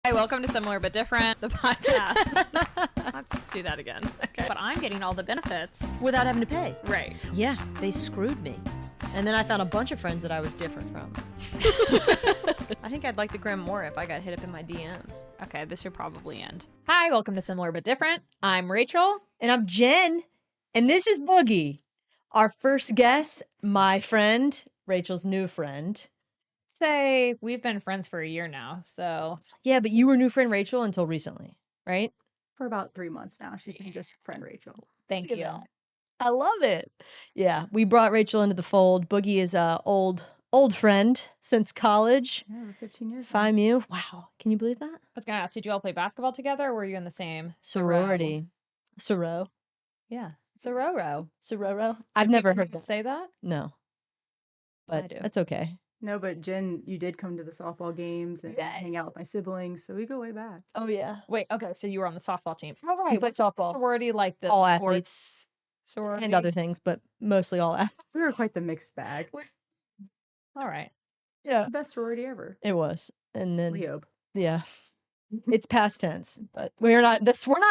Hi, welcome to Similar But Different, the podcast. Let's do that again. Okay. But I'm getting all the benefits. Without having to pay. Right. Yeah, they screwed me. And then I found a bunch of friends that I was different from. I think I'd like the gram more if I got hit up in my DMs. Okay, this should probably end. Hi, welcome to Similar But Different. I'm Rachel. And I'm Jen, and this is Boogie. Our first guest, my friend, Rachel's new friend. Say we've been friends for a year now, so Yeah, but you were new friend Rachel until recently, right? For about 3 months now. She's been just friend Rachel. thank Look you. at that. I love it. Yeah, we brought Rachel into the fold. Boogie is a old friend since college. Yeah, over 15 years. now. FIMU. Wow, can you believe that? I was gonna ask, did you all play basketball together, or were you in the same Sorority. Soror. Yeah, Sororo. Sororo. I've never heard People that. say that. No. But do. that's okay. No, but Jen, you did come to the softball games and hang out with my siblings, so we go way back. Oh yeah. Wait, okay, so you were on the softball team. All right. But softball. Sorority, like the All sports athletes sorority and other things, but mostly all athletes. We were quite the mixed bag. All right. Yeah. The best sorority ever. It was. And then Leob. yeah. It's past tense, but we're not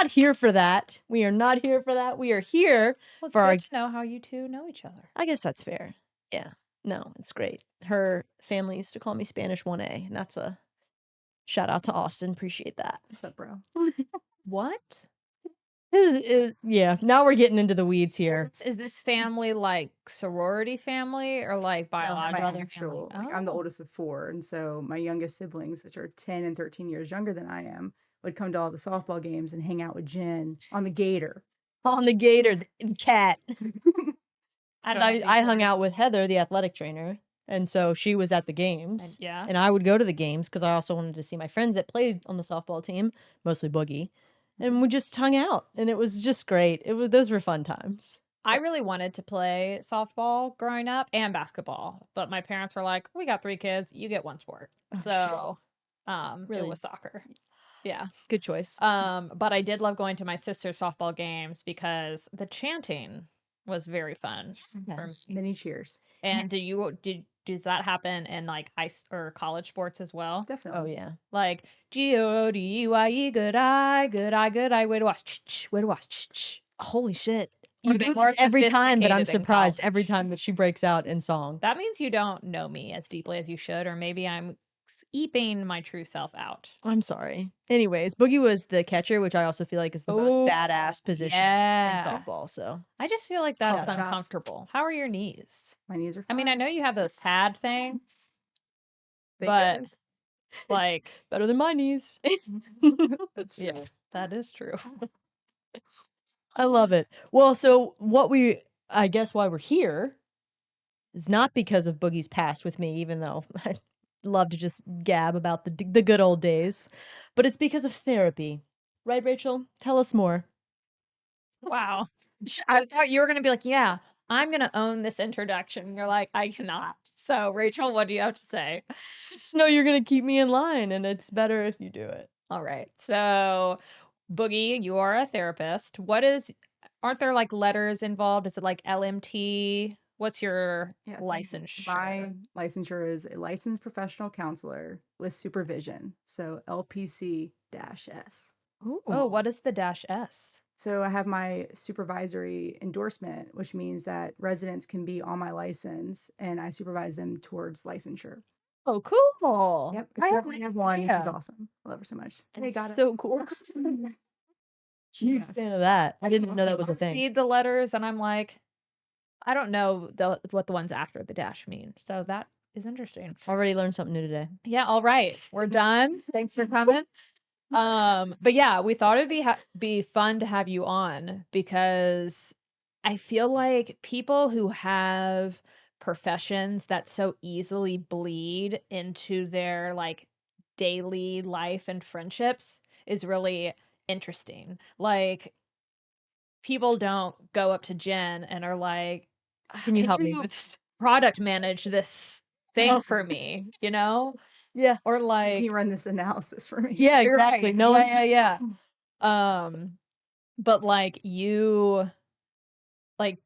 here for that. We are not here for that. We are here Well, it's for our good to know how you two know each other. I guess that's fair. Yeah. No, it's great. Her family used to call me Spanish 1A, and that's a shout out to Austin. Appreciate that. What's up, bro? What? Yeah, now we're getting into the weeds here. Is this family like sorority family or like My biological? actual, family? I'm the Oh. oldest of 4, and so my youngest siblings, which are 10 and 13 years younger than I am, would come to all the softball games and hang out with Jen on the Gator. On the Gator, the cat. think I hung we're- out with Heather, the athletic trainer, and so she was at the games. And, yeah. And I would go to the games because I also wanted to see my friends that played on the softball team, mostly Boogie. And we just hung out, and it was just great. Those were fun times. I really wanted to play softball growing up and basketball, but my parents were like, "We got 3 kids, you get one sport." Oh, So, Really? it was soccer. Yeah. Good choice. But I did love going to my sister's softball games because the chanting was very fun. for Yes. me. Many cheers. And does that happen in like high or college sports as well? Definitely. Oh yeah. Like GODYE, good eye, way to watch, way to watch. Holy shit. Or You they do more this every time, but I'm sophisticated in surprised every college. time that she breaks out in song. That means you don't know me as deeply as you should, or maybe I'm eeping my true self out. I'm sorry. Anyways, Boogie was the catcher, which I also feel like is the most Oh, badass position in Yeah. softball. So I just feel like that's Shout outs. uncomfortable. How are your knees? My knees are I mean, fine. I know you have those pad things, Thank but- goodness. like, better than my knees. That's yeah, true. that is true. I love it. Well, so I guess why we're here is not because of Boogie's past with me, even though I love to just gab about the good old days, but it's because of therapy. Right, Rachel? Tell us more. Wow. I thought you were going to be like, yeah, I'm going to own this introduction. You're like, I cannot. So, Rachel, what do you have to say? Just know you're going to keep me in line, and it's better if you do it. All right. So, Boogie, you are a therapist. Aren't there like letters involved? Is it like LMT? What's your Yeah, licensure? My licensure is a licensed professional counselor with supervision, so LPC-S. Oh, what is the -S? So I have my supervisory endorsement, which means that residents can be on my license and I supervise them towards licensure. Oh, cool. Yep. I currently have one. She's Yeah. awesome. I love her so much. It's so cool. Huge Yes. fan of that. I didn't know that was a I thing. see the letters and I'm like, I don't know what the ones after the dash mean. So that is interesting. Already learned something new today. Yeah, all right. We're done. Thanks for coming. But yeah, we thought it'd be fun to have you on because I feel like people who have professions that so easily bleed into their like daily life and friendships is really interesting. Like people don't go up to Jen and are like, Can you help me with this? product manage this thing Oh. for me, you know? Yeah. Or Can like you run this analysis for me? Yeah, You're exactly. right. No one's yeah. But like you like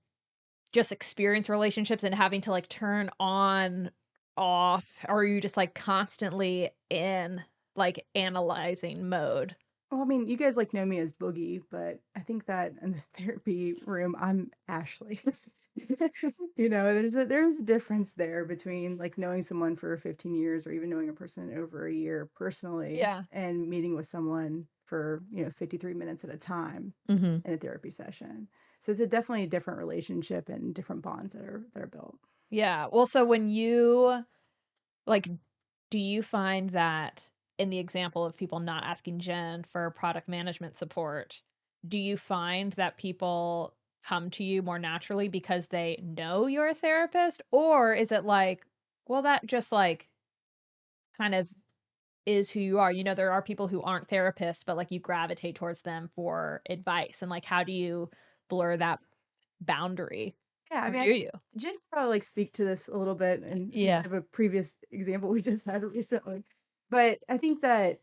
just experience relationships and having to like turn on off, or are you just like constantly in like analyzing mode. Well, I mean, you guys like know me as Boogie, but I think that in the therapy room, I'm Ashley. There's a difference there between like knowing someone for 15 years or even knowing a person over a year personally Yeah. and meeting with someone for 53 minutes at a time Mm-hmm. in a therapy session. So it's definitely a different relationship and different bonds that are built. Yeah. Well, so when you like, do you find that in the example of people not asking Jen for product management support, do you find that people come to you more naturally because they know you're a therapist? Or is it like, well, that just like kind of is who you are? You know, there are people who aren't therapists, but like you gravitate towards them for advice. And like, how do you blur that boundary? Yeah, I Or mean, do you? Jen could probably like speak to this a little bit, and we should Yeah. have a previous example we just had recently. But I think that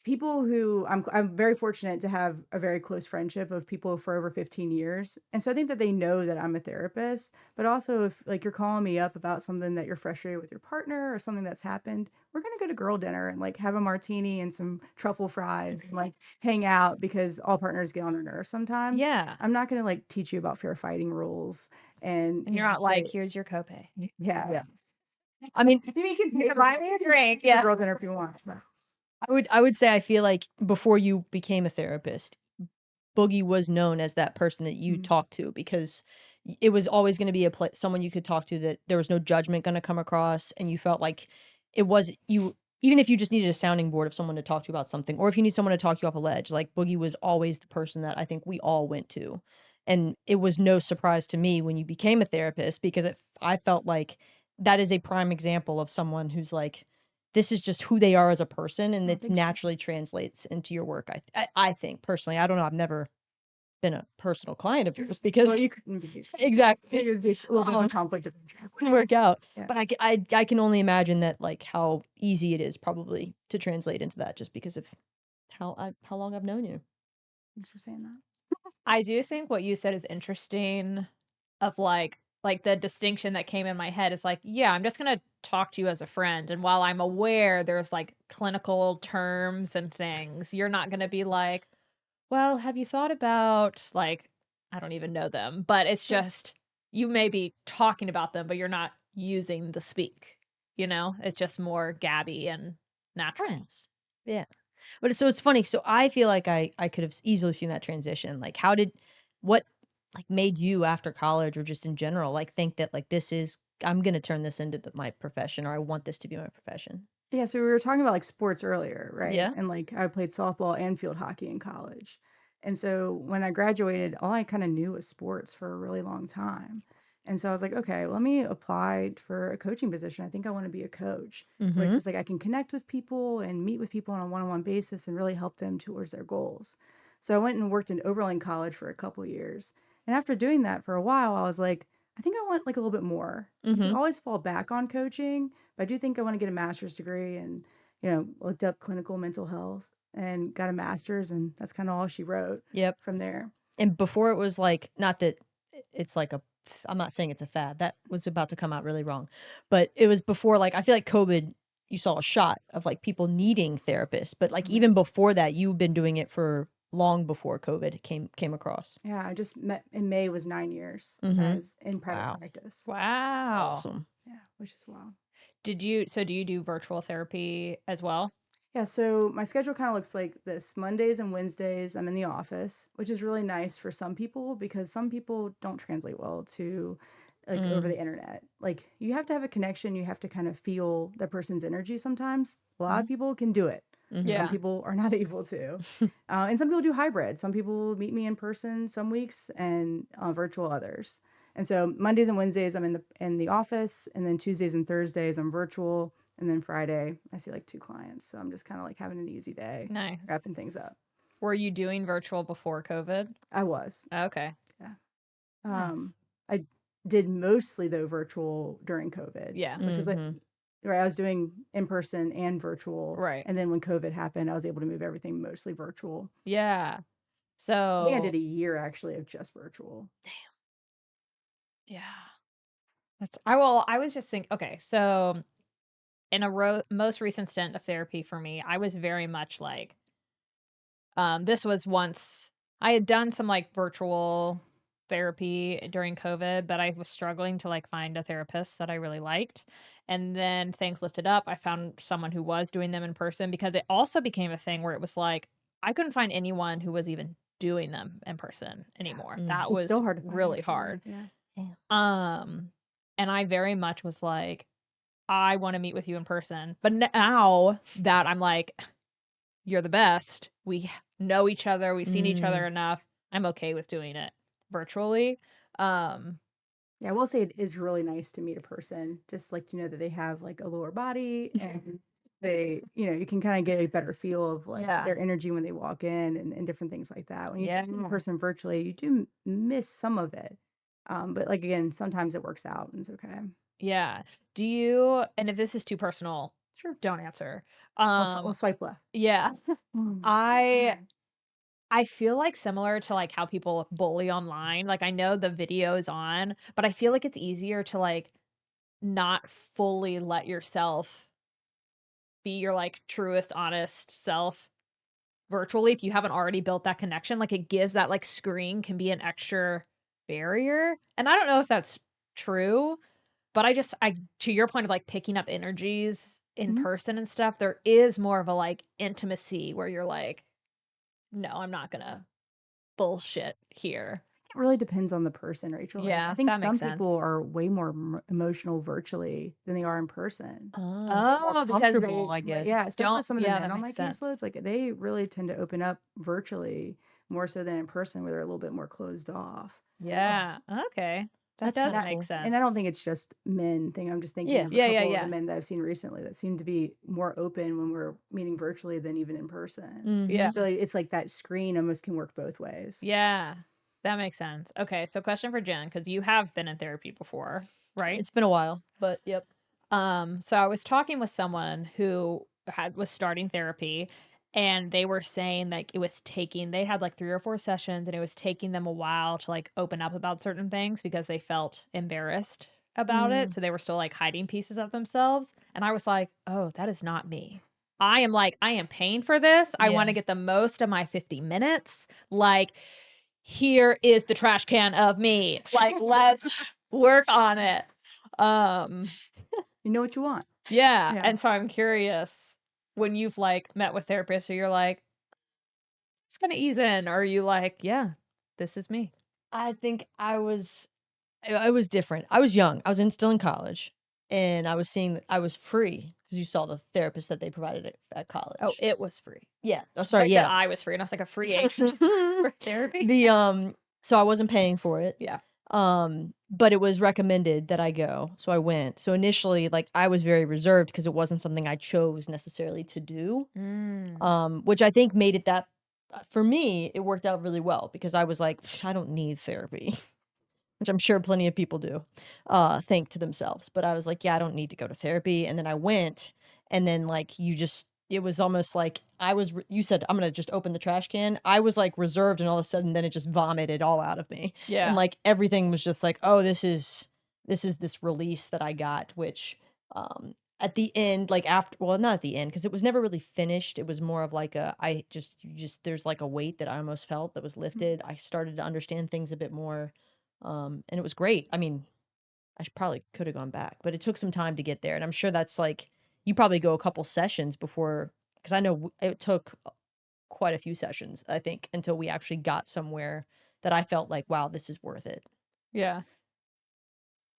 people who I'm very fortunate to have a very close friendship of people for over 15 years. And so I think that they know that I'm a therapist, but also if like you're calling me up about something that you're frustrated with your partner or something that's happened, we're going to go to girl dinner and like have a martini and some truffle fries and like hang out because all partners get on our nerves sometimes. Yeah. I'm not going to like teach you about fair fighting rules and And you're not like, say, here's your copay. yeah. Yeah. I mean, You can pay You can buy me a drink. for Yeah. girl dinner if you want. But I would say I feel like before you became a therapist, Boogie was known as that person that you Mhm. talked to because it was always going to be someone you could talk to that there was no judgment going to come across, and you felt like it was you. Even if you just needed a sounding board of someone to talk to about something, or if you need someone to talk you off a ledge, like Boogie was always the person that I think we all went to, and it was no surprise to me when you became a therapist because I felt like that is a prime example of someone who's like this is just who they are as a person, and oh, it thanks. naturally translates into your work. I think personally, I don't know. I've never been a personal client of yours because Well, you couldn't be. exactly It would be a little bit of a um, conflict of interest. wouldn't work out. Yeah. But I can only imagine that like how easy it is probably to translate into that just because of how long I've known you. Thanks for saying that. I do think what you said is interesting of like the distinction that came in my head is like, yeah, I'm just going to talk to you as a friend, and while I'm aware there's like clinical terms and things, you're not going to be like, well, have you thought about like I don't even know them, but it's Yeah. just you may be talking about them, but you're not using the speak, you know? It's just more gabby and natural. Friends. Yeah. But so it's funny. So I feel like I could have easily seen that transition. Like what like made you after college or just in general like think that like this is I'm gonna turn this into my profession or I want this to be my profession. Yeah, so we were talking about like sports earlier, right? Yeah. And like I played softball and field hockey in college. And so when I graduated, all I kind of knew was sports for a really long time. And so I was like, okay, let me apply for a coaching position. I think I want to be a coach where Mm-hmm. it's like I can connect with people and meet with people on a one-on-one basis and really help them towards their goals. So I went and worked in Oberlin College for a couple years. And after doing that for a while, I was like, I think I want like a little bit more. Like you Mm-hmm. always fall back on coaching, but I do think I want to get a master's degree and, looked up clinical mental health and got a master's. And that's kind of all she wrote Yep. from there. And before it was like not that it's like a I'm not saying it's a fad. That was about to come out really wrong. But it was before like I feel like COVID you saw a shot of like people needing therapists. But like Mhm. even before that, you've been doing it for long before COVID came across. Yeah, I just met in May was 9 years Mm-hmm. as in private Wow. practice. That's Wow. awesome. Yeah, which is wild. Do you do virtual therapy as well? Yeah, so my schedule kind of looks like this. Mondays and Wednesdays, I'm in the office, which is really nice for some people because some people don't translate well to like over Mm. the internet. Like you have to have a connection, you have to kind of feel the person's energy sometimes. A lot of Mhm. people can do it. Mhm. Some Yeah. people are not able to. And some people do hybrid. Some people meet me in person some weeks and virtual others. And so Mondays and Wednesdays I'm in the office, and then Tuesdays and Thursdays I'm virtual, and then Friday I see like two clients. So I'm just kind of like having an easy day, Nice. wrapping things up. Were you doing virtual before COVID? I was, Okay. yeah. Nice. I did mostly though virtual during COVID, Yeah. which is like Mhm. right. I was doing in person and virtual, Right. and then when COVID happened, I was able to move everything mostly virtual. Yeah. I think I did So, a year actually of just virtual. yeah. I was just thinking, okay, so in a most recent stint of therapy for me, I was very much like, this was once I had done some like virtual therapy during COVID, but I was struggling to like find a therapist that I really liked. And then things lifted up. I found someone who was doing them in person because it also became a thing where it was like I couldn't find anyone who was even doing them in person anymore. Mm. That It's was still hard to find, really actually. hard. Yeah. Damn. And I very much was like, I want to meet with you in person. But now that I'm like, you're the best, we know each other, we've seen each other Mm. enough, I'm okay with doing it virtually. Um, Yeah, I will say it is really nice to meet a person, just like you know that they have like a lower body and they, you know, you can kind of get a better feel of like yeah. their energy when they walk in and different things like that. When you just meet a Yeah. person virtually, you do miss some of it. But like again, sometimes it works out and it's okay. Yeah. Do you, and if this is too personal, Sure. don't answer. We'll swipe left. Yeah. Mm. I I feel like similar to like how people bully online. Like I know the video is on, but I feel like it's easier to like not fully let yourself be your like truest honest self virtually if you haven't already built that connection. Like it gives that like screen can be an extra barrier. And I don't know if that's true, but I to your point of like picking up energies in Mhm. person and stuff, there is more of a like intimacy where you're like, no, I'm not gonna bullshit here. It really depends on the person, Rachel. Like, I Yeah, think that some makes sense. people are way more emotional virtually than they are in person. Oh, more Oh, because comfortable, they I guess. Yeah, especially don't, some of the yeah, men that on my makes sense. caseloads, like they really tend to open up virtually more so than in person, where they're a little bit more closed off. Oh, Yeah, okay. That that's And does kind of I, make cool. and I don't sense. think it's just men thing. I'm just thinking Yeah. of a Yeah, yeah, couple of the yeah. men that I've seen recently that seem to be more open when we're meeting virtually than even in person. Yeah. Mm-hmm. So like, it's like that screen almost can work both ways. Yeah. That makes sense. Okay, so question for Jen, because you have been in therapy before, right? It's been a while, but yep. So I was talking with someone who was starting therapy and they were saying like they had like 3 or 4 sessions and it was taking them a while to like open up about certain things because they felt embarrassed about it. Mm. So they were still like hiding pieces of themselves. And I was like, oh, that is not me. I am like, I am paying for this. I want Yeah. to get the most of my 50 minutes. Like, here is the trash can of me. Like, let's work on it. Um, You know what you want. yeah, Yeah. and so I'm curious when you've like met with therapists, or you're like, it's gonna ease in, or are you like, yeah, this is me. I think I was different. I was young. I was still in college, and I was seeing that I was free because you saw the therapist that they provided at Oh, college. it was free. Yeah. Oh, I sorry. said Yeah. I was free, and I was like a free agent for therapy. So I wasn't paying for it. Yeah. But it was recommended that I go. So I went. So initially, like I was very reserved because it wasn't something I chose necessarily to do. Mm. Which I think made it that for me, it worked out really well because I was like, I don't need therapy. Which I'm sure plenty of people do, think to themselves. But I was like, yeah, I don't need to go to therapy. And then I went, and then like it was almost like you said, I'm gonna just open the trash can. I was like reserved, and all of a sudden, then it just vomited all out of me, and Yeah. like everything was just like, oh, this release that I got, which at the end, like after, well, not at the end, because it was never really finished. It was more of like there's like a weight that I almost felt that was lifted. I started to understand things a bit more, and it was great. I mean, probably could have gone back, but it took some time to get there. And I'm sure that's like, you probably go a couple sessions before, because I know it took quite a few sessions, I think, until we actually got somewhere that I felt like, wow, this is worth it. Yeah.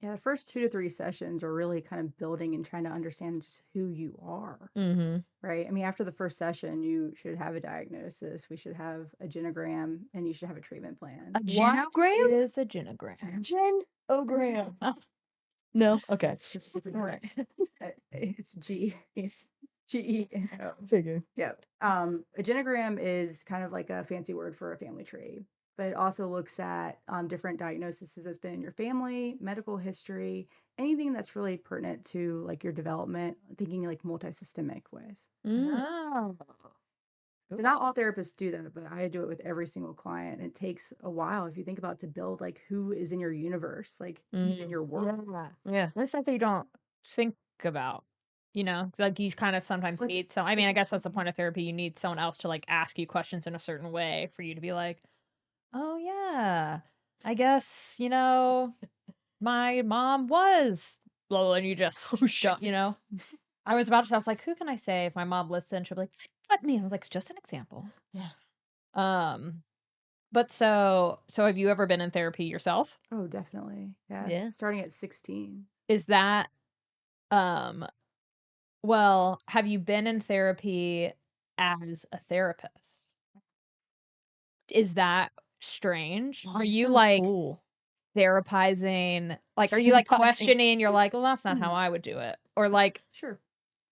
Yeah, the first 2 to 3 sessions are really kind of building and trying to understand just who you are, Mm-hmm. right? I mean, after the first session, you should have a diagnosis, we should have a genogram, and you should have a treatment plan. What Genogram? is a genogram? Genogram. No? Okay. Right. It's G-E-N-O. Figure. Yeah. A genogram is kind of like a fancy word for a family tree, but it also looks at different diagnoses that's been in your family, medical history, anything that's really pertinent to like your development, thinking like multisystemic ways. Mm. Oh. So not all therapists do that, but I do it with every single client. It takes a while if you think about to build like who is in your universe, like who's in Mm. your world. Yeah. Yeah. That's something you don't think about. You know, 'cause, like, you kind of sometimes Let's need I mean, let's I guess that's the point of therapy. You need someone else to, like, ask you questions in a certain way for you to be like, "Oh, yeah. I guess, my mom was" blah, blah, and you just Oh, shit. I was about to I was like, "Who can I say if my mom listens?" She'll be like, "Let me." I was like, "It's just an example." Yeah. Um, but so have you ever been in therapy yourself? Oh, definitely. Yeah. Yeah. Starting at 16. Is that, um well, have you been in therapy as a therapist? Is that strange? Oh, Are that you, sounds like, cool. therapizing are you, like, Therapizing. questioning, you're like, "Well, that's not how Mhm. I would do it." Or, like Sure.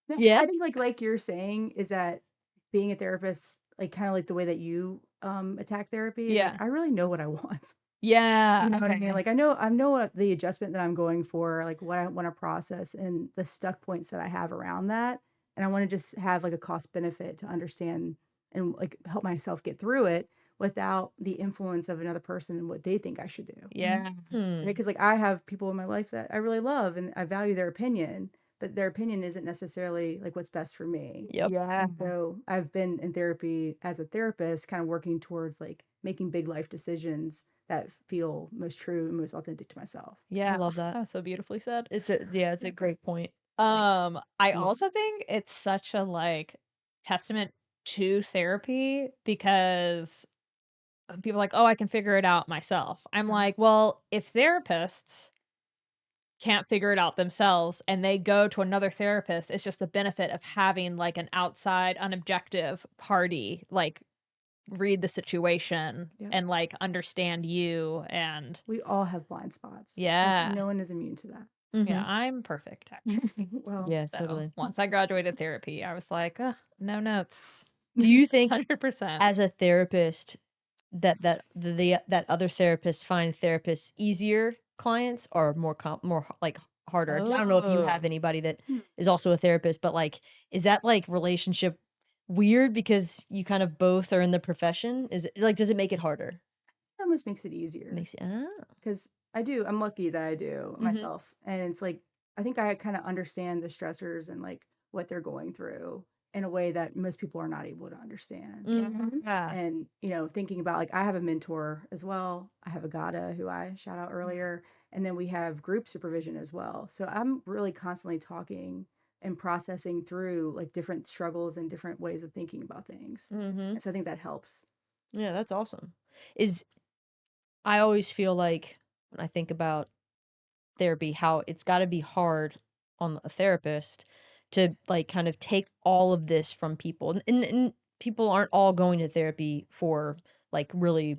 No, Yeah. I think like you're saying is that being a therapist, like kind of like the way that you attack therapy is like Yeah. I really know what I want. Yeah, You know what I mean? okay. Like I know what the adjustment that I'm going for, like what I want to process and the stuck points that I have around that. And I want to just have like a cost benefit to understand and like help myself get through it without the influence of another person and what they think I should do. Yeah. Hmm. Because like I have people in my life that I really love and I value their opinion, but their opinion isn't necessarily like what's best for me. Yep. Yeah. And so I've been in therapy as a therapist, kind of working towards like making big life decisions that feel most true and most authentic to myself. I Yeah. love that. That was so beautifully said. It's a great point. I Yeah. also think it's such a, like, testament to therapy because people are like, "Oh, I can figure it out myself." I'm Uh-huh. like, "Well, if therapists can't figure it out themselves and they go to another therapist, it's just the benefit of having, like, an outside, unobjective party, like, read the situation Yep. and, like, understand you and" We all have blind spots. Like Yeah. no one is immune to that. Yeah, Mhm. I'm perfect, actually. Well, Yeah, So, totally. once I graduated therapy, I was like, "Ugh, no notes." Do you think 100%. as a therapist that other therapists find therapists easier clients or like harder? I don't know if you Oh. have anybody that hmm, is also a therapist, but like is that like relationship weird because you kind of both are in the profession? Is it like does it make it harder? it almost makes it easier. Makes you ah. Because I'm lucky that I do Mhm. myself. And it's like, I think I kind of understand the stressors and like what they're going through in a way that most people are not able to understand. Mhm. Yeah. And, thinking about like, I have a mentor as well. I have Agata, who I shout out earlier. And then we have group supervision as well. So I'm really constantly talking and processing through like different struggles and different ways of thinking about things. Mhm. And so I think that helps. Yeah, that's awesome. Is I always feel like when I think about therapy, how it's got to be hard on a therapist to like kind of take all of this from people. And people aren't all going to therapy for like really,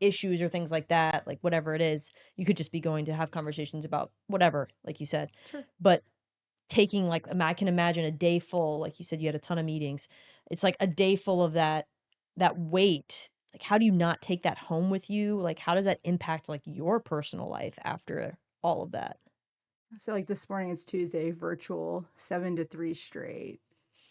issues or things like that, like whatever it is. You could just be going to have conversations about whatever, like you said. Sure. But taking like I can imagine a day full, like you said, you had a ton of meetings. It's like a day full of that weight. Like how do you not take that home with you? Like how does that impact like your personal life after all of that? So like this morning it's Tuesday, virtual 7 to 3 straight,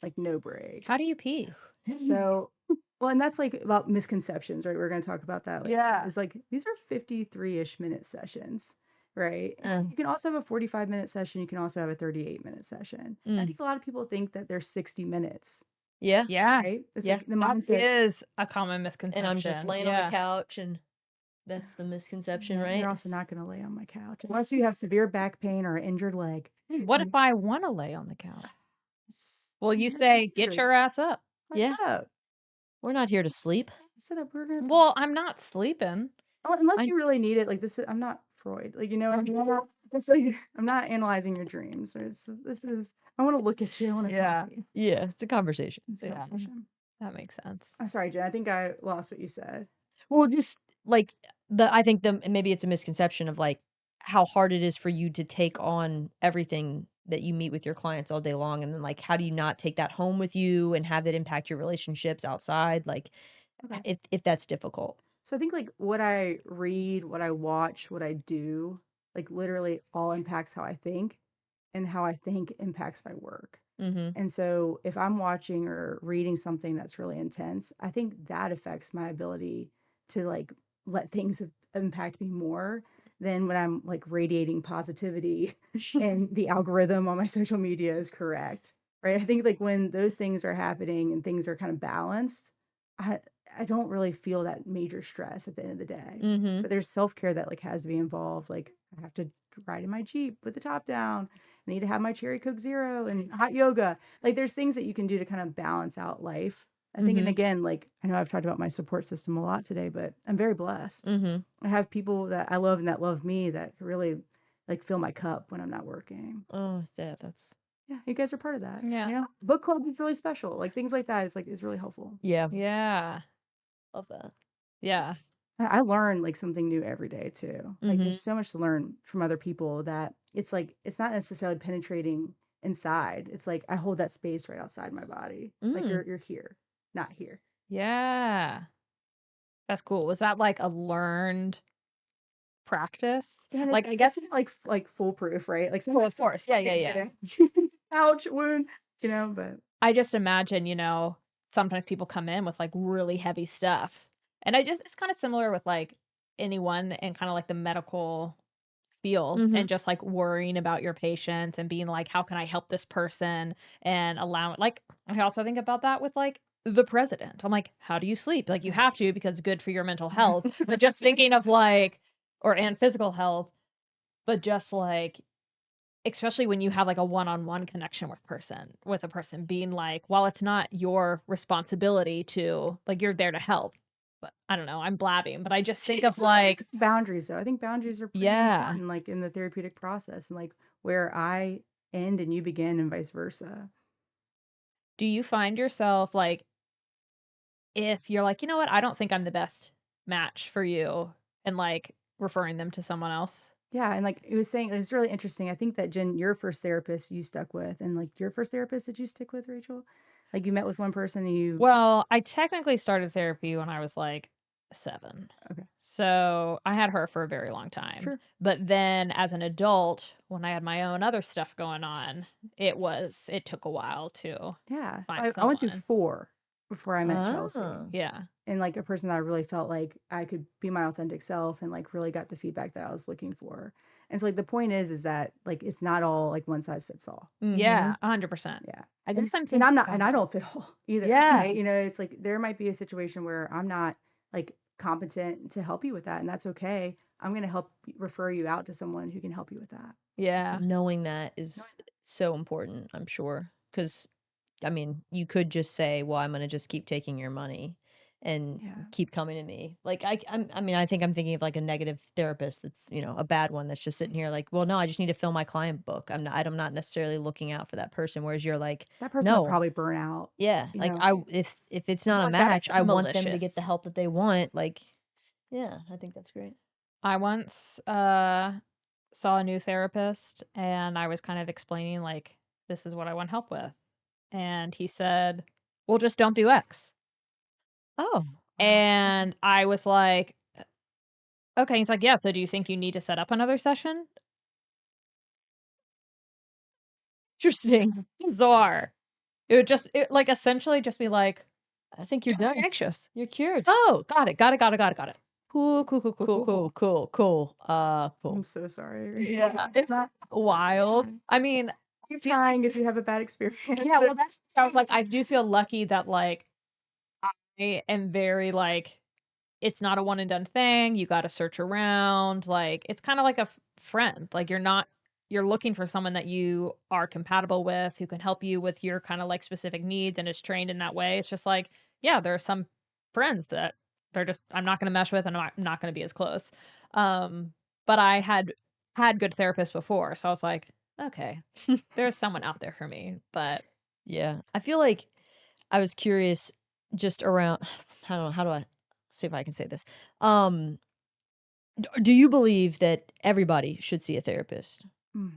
like no break. How do you pee? So, well, and that's like about misconceptions, right? We're going to talk about that later. Yeah. It's like these are 53-ish minute sessions, right? Uh, You can also have a 45-minute session. You can also have a 38-minute session. And I mm, think a lot of people think that they're 60 minutes, yeah, Yeah. right? It's yeah. like the That mindset. is a common And I'm just misconception. laying on the Yeah. couch and that's the misconception, Yeah, right? you're also not going to lay on my couch unless you have severe back pain or an injured leg. What if I wanna lay on the couch? Well, you That's the say, "Get surgery. your ass up." I Yeah, set up. we're not here to sleep. I set up. We're going to talk. Well, I'm not sleeping. Unless I you really need it, like this is, I'm not Freud. Like, what I mean? It's like I'm not analyzing your dreams. This is I want to look at you. I want to Yeah. talk to you. yeah, it's a conversation. It's a Yeah. conversation. That makes sense. I'm sorry, Jen. I think I lost what you said. Well, just like I think maybe it's a misconception of like how hard it is for you to take on everything that you meet with your clients all day long. And then like, how do you not take that home with you and have it impact your relationships outside? Like Okay. if that's difficult. So I think like what I read, what I watch, what I do, like literally all impacts how I think, and how I think impacts my work. Mm-hmm. And so if I'm watching or reading something that's really intense, I think that affects my ability to like let things impact me more. then when I'm like radiating positivity and the algorithm on my social media is correct, right? I think like when those things are happening and things are kind of balanced, I I don't really feel that major stress at the end of the day. Mm-hmm. But there's self-care that like has to be involved. Like I have to ride in my Jeep with the top down. I need to have my cherry Coke Zero and hot yoga. Like there's things that you can do to kind of balance out life. I think, and Mm-hmm. again, like I know I've talked about my support system a lot today, but I'm very blessed. Mm-hmm. I have people that I love and that love me that really like fill my cup when I'm not working. Oh, that's Yeah, you guys are part of that. Yeah. You know, book club is really special. Like things like that is really helpful. yeah. Yeah. Love that. Yeah. I learn like something new every day too. Like Mm-hmm. there's so much to learn from other people that it's like it's not necessarily penetrating inside. It's like I hold that space right outside my body. Like Mm. you're here, not here. Yeah. That's cool. Was that like a learned practice? And Like, I it's guess, not like foolproof, right? Like well, of sometimes course. Yeah, yeah, it's yeah. ouch wound, you know, but I just imagine, sometimes people come in with like really heavy stuff. And it's kind of similar with like anyone in kind of like the medical field Mm-hmm. and just like worrying about your patients and being like, how can I help this person? And allow like, I also think about that with like the president. I'm like, how do you sleep? Like, you have to because it's good for your mental health. But just thinking of like, and physical health, but just like, especially when you have like a one-on-one connection with a person being like, while it's not your responsibility to like, you're there to help, but I don't know, I'm blabbing, but I just think of like, boundaries though. I think boundaries are pretty yeah. important like in the therapeutic process and like where I end and you begin and vice versa. Do you find yourself like, if you're like, you know what, I don't think I'm the best match for you, and like referring them to someone else? Yeah, and like it was saying, it was really interesting. I think that Jen, your first therapist you stuck with, and like your first therapist, did you stick with Rachel? Like you met with one person and you Well, I technically started therapy when I was like 7. okay, So I had her for a very long time. sure. But then as an adult, when I had my own other stuff going on, it took a while to Yeah. So find I went through someone. four before I met Chelsea. Oh. Yeah. And like a person that I really felt like I could be my authentic self and like really got the feedback that I was looking for. And so like the point is that like it's not all like one size fits all. Mm-hmm. Yeah, 100%. Yeah. I guess I'm And thinking I'm not, about and I don't fit all either. Yeah. Right. You know, it's like there might be a situation where I'm not like competent to help you with that, and that's okay. I'm going to help refer you out to someone who can help you with that. Yeah. Knowing that is so important, I'm sure. Because, I mean, you could just say, well, I'm going to just keep taking your money and Yeah. keep coming to me. Like, I mean, I think I'm thinking of like a negative therapist that's, a bad one that's just sitting here like, well, no, I just need to fill my client book. I'm not necessarily looking out for that person. Whereas you're like, That person would no, probably burn out, yeah, you like know. if it's not a Like, that's match, I want them to get the malicious. help that they want. Like, yeah, I think that's great. I once saw a new therapist and I was kind of explaining like, this is what I want help with. And he said, well, just don't do X. Oh, And I was like, okay. He's like, yeah. So do you think you need to set up another session? interesting. Bizarre. It like essentially just be like, I think you're don't be done. anxious. You're cured. Oh, got it. Got it. Got it. Got it. Got it. Cool, cool, cool, cool, cool, cool, cool. I'm Cool. so sorry. Yeah. It's not wild. I mean, Keep trying if you have a bad experience. yeah, well, that's sounds like I do feel lucky that like I am very like, it's not a one and done thing. You got to search around. Like, it's kind of like a friend. Like, you're looking for someone that you are compatible with, who can help you with your kind of like specific needs and is trained in that way. It's just like, yeah, there are some friends that I'm not going to mesh with and I'm not going to be as close. But I had good therapists before. So I was like, okay, there's someone out there for me. But Yeah. I feel like I was curious just around I don't know, how do I see if I can say this? Um, do you believe that everybody should see a therapist? Mm.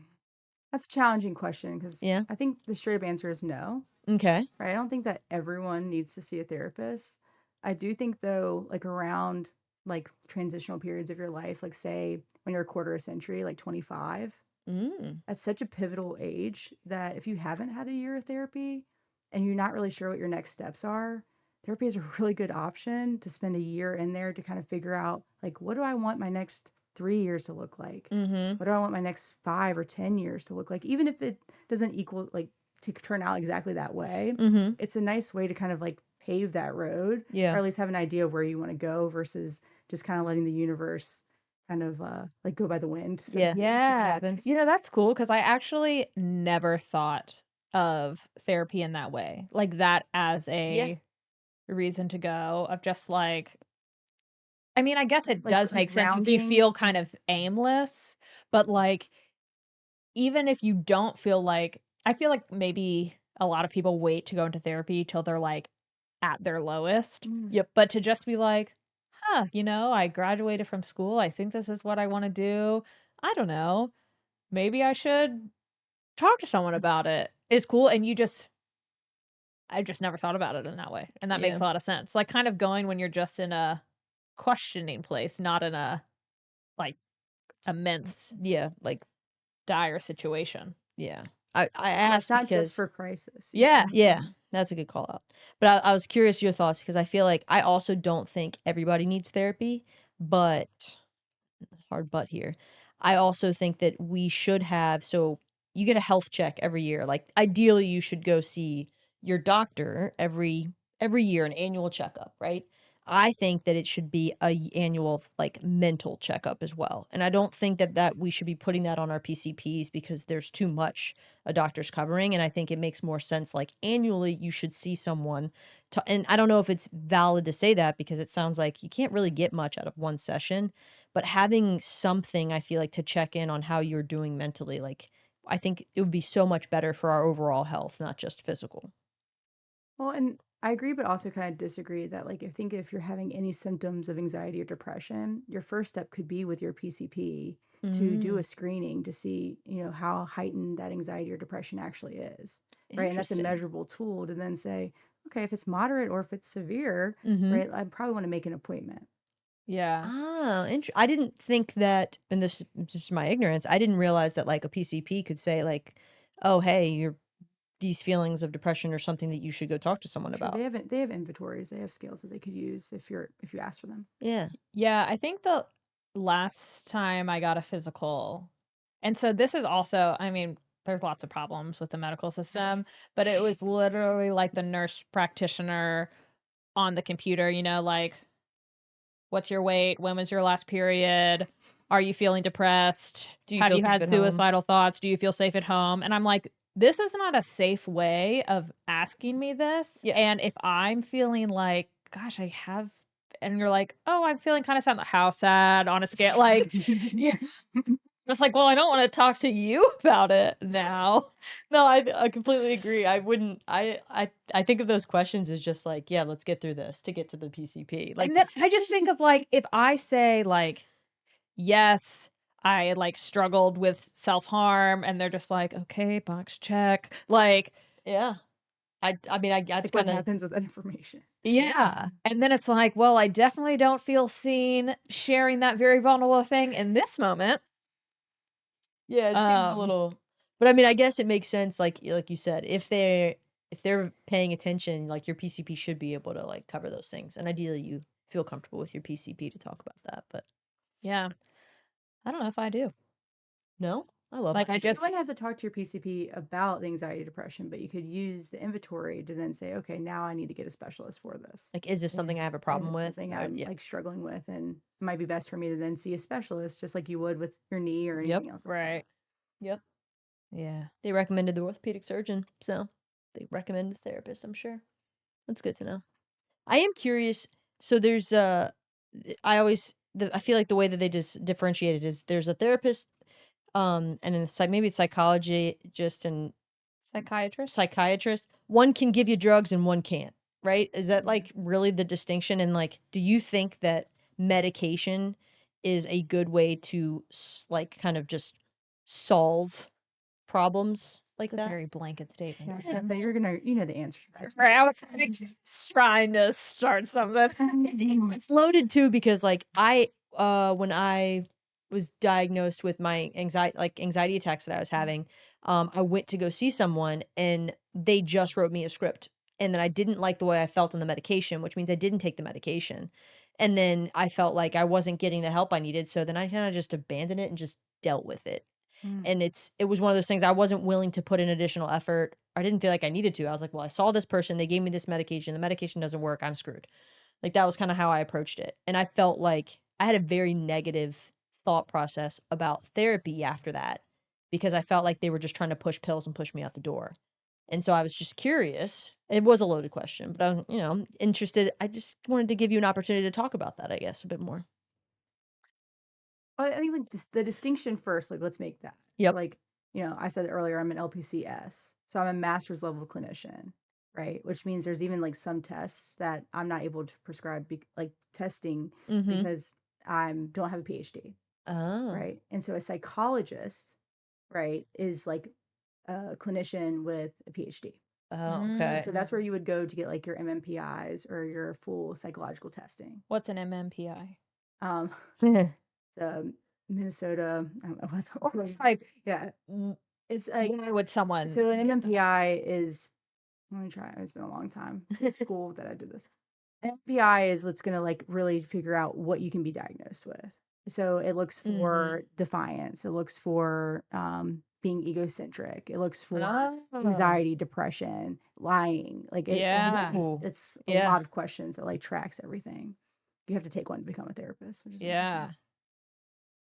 That's a challenging question because Yeah. I think the straight up answer is no, Okay. right? I don't think that everyone needs to see a therapist. I do think though, like around like transitional periods of your life, like say when you're a quarter a century, like 25, Mm. at such a pivotal age that if you haven't had a year of therapy and you're not really sure what your next steps are, therapy is a really good option to spend a year in there to kind of figure out like what do I want my next 3 years to look like? Mm-hmm. What do I want my next 5 or 10 years to look like? Even if it doesn't equal like to turn out exactly that way, Mm-hmm. it's a nice way to kind of like pave that road, Yeah. or at least have an idea of where you want to go versus just kind of letting the universe kind of like go by the wind, so to Yeah. speak. See what Yeah. happens. You know, that's cool because I actually never thought of therapy in that way. Like that as Yeah. a reason to go, of just like, I mean, I guess it Like does like make sense if you grounding. feel kind of aimless, but like even if you don't feel like, I feel like maybe a lot of people wait to go into therapy till they're like at their lowest. Yep. But to just be like, huh, you know, I graduated from school. I think this is what I want to do. I don't know. Maybe I should talk to someone about it. Is cool. And I just never thought about it in that way. And that makes Yeah. a lot of sense. Like kind of going when you're just in a questioning place, not in a like immense Yeah. Like, dire situation. yeah. I Yeah, it's asked not just because for crisis. Yeah. yeah, that's a good call out. But I was curious your thoughts because I feel like I also don't think everybody needs therapy, but hard but here. I also think that we should have, so you get a health check every year. Like ideally you should go see your doctor every year, an annual checkup, right? I think that it should be annual like mental checkup as well. And I don't think that we should be putting that on our PCPs because there's too much a doctor's covering, and I think it makes more sense like annually you should see someone to, and I don't know if it's valid to say that because it sounds like you can't really get much out of one session, but having something I feel like to check in on how you're doing mentally, like I think it would be so much better for our overall health, not just physical. Well, and I agree, but also kind of disagree that like I think if you're having any symptoms of anxiety or depression, your first step could be with your PCP to do Mm, a screening to see, how heightened that anxiety or depression actually is, right? And that's a interesting. measurable tool to then say, okay, if it's moderate or if it's severe, Mm-hmm. right, I probably want to make an appointment. Yeah. Ah, I didn't think that, and this is just my ignorance. I didn't realize that like a PCP could say like, "Oh, hey, you're these feelings of depression or something that you should go talk to someone Sure, about." they have inventories, they have scales that they could use if you ask for them. Yeah. Yeah, I think the last time I got a physical, and so this is also, I mean, there's lots of problems with the medical system, but it was literally like the nurse practitioner on the computer, like, what's your weight? When was your last period? Are you feeling depressed? Do you Have feel you safe had at home? suicidal thoughts? Do you feel safe at home? And I'm like, this is not a safe way of asking me this. Yeah. And if I'm feeling like, gosh, I have, and you're like, oh, I'm feeling kind of sad. How sad on a scale? Like, yeah. It's like, well, I don't want to talk to you about it now. No, I completely agree. I wouldn't. I think of those questions as just like, yeah, let's get through this to get to the PCP. Like, And then I just think of like, if I say, like, yes, I like struggled with self-harm, and they're just like, okay, box check. Like, yeah. I mean, that's Like what kind of happens with that information? yeah. And then it's like, well, I definitely don't feel seen sharing that very vulnerable thing in this moment. yeah. It seems a Um, little, but I mean, I guess it makes sense. Like you said, if they're paying attention, like your PCP should be able to like cover those things, and ideally you feel comfortable with your PCP to talk about that. But yeah. I don't know if I do. no, I love Like my I So you just PCP. wouldn't have to talk to your PCP about the anxiety depression, but you could use the inventory to then say, okay, now I need to get a specialist for this. Like, is this yeah. something I have a Is problem it with? something I'm Yeah. like struggling with, and it might be best for me to then see a specialist, just like you would with your knee or Yep. anything else. Right. Yep. Yeah. They recommended the orthopedic surgeon, so they recommended the therapist, I'm sure. That's good to know. I am curious. So there's I feel like the way that they just differentiate it is there's a therapist, and then maybe it's psychology, just and Psychiatrist? psychiatrist. One can give you drugs and one can't, right? Is that like really the distinction? And like, do you think that medication is a good way to like kind of just solve problems like It's a that? very blanket statement. Yeah, so I you're gonna, you know the answer to that. Right. I was like, trying to start something. It's loaded too because like when I was diagnosed with my anxiety attacks that I was having, I went to go see someone and they just wrote me a script and then I didn't like the way I felt on the medication, which means I didn't take the medication. And then I felt like I wasn't getting the help I needed, so then I kind of just abandoned it and just dealt with it. Mm. And it was one of those things I wasn't willing to put in additional effort. I didn't feel like I needed to. I was like, well, I saw this person, they gave me this medication, the medication doesn't work, I'm screwed. Like that was kind of how I approached it. And I felt like I had a very negative thought process about therapy after that because I felt like they were just trying to push pills and push me out the door. And so I was just curious. It was a loaded question, but I'm, interested. I just wanted to give you an opportunity to talk about that, I guess, a bit more. I think like the distinction first, like let's make that. So Yep. like, I said earlier, I'm an LPCS, so I'm a master's level clinician, right? Which means there's even like some tests that I'm not able to prescribe, like testing, Mm-hmm. because I don't have a PhD, Oh. right? And so a psychologist, right, is like a clinician with a PhD. Oh, okay. So that's where you would go to get like your MMPIs or your full psychological testing. What's an MMPI? Um, the Minnesota, I don't know what the It's like, yeah, w- it's like, why would someone? so an MMPI is, let me try. It's been a long time since school that I did this. An MMPI is what's going to like really figure out what you can be diagnosed with. So it looks Mm-hmm. for defiance. It looks for being egocentric. It looks for Oh, anxiety, depression, lying. Like Yeah. Ooh. it's a Yeah. lot of questions that like tracks everything. You have to take one to become a therapist, which is yeah. interesting.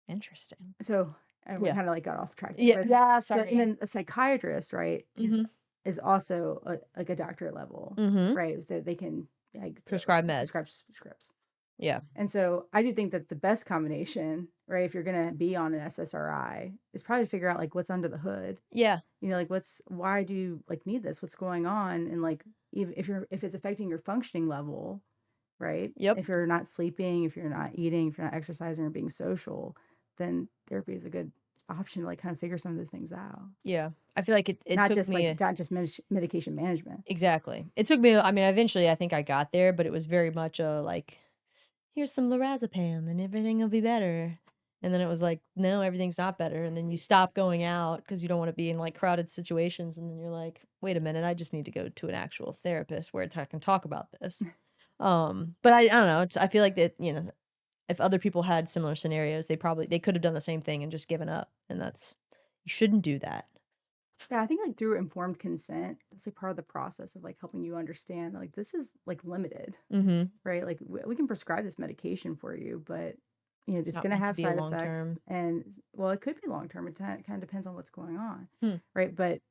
Interesting. So we Yeah. kind of like got off track. there, Yeah. but- Yeah, So, sorry. and then a psychiatrist, right, is Mhm. is also like a doctorate level, Mhm. right? So they can like Prescribe meds. prescribe scripts. Yeah. And so I do think that the best combination, right, if you're gonna be on an SSRI, is probably to figure out like what's under the hood. Yeah. Like why do you like need this? What's going on? And like if it's affecting your functioning level, right? Yep. If you're not sleeping, if you're not eating, if you're not exercising or being social, then therapy is a good option to like kind of figure some of those things out. Yeah. I feel like it Not took just me like not just medication management. exactly. It took me, I mean, eventually I think I got there, but it was very much a like, here's some lorazepam and everything will be better. And then it was like, no, everything's not better. And then you stop going out because you don't want to be in like crowded situations. And then you're like, wait a minute, I just need to go to an actual therapist where I can talk about this. But I don't know. I feel like that, if other people had similar scenarios, they could have done the same thing and just given up. And you shouldn't do that. Yeah, I think like through informed consent, that's like part of the process of like helping you understand like this is like limited, Mm-hmm. right? Like we can prescribe this medication for you, but It's it's not going to meant to have be a side long effects, term. and well, it could be long term. It kind of depends on what's going on, Hmm. right? But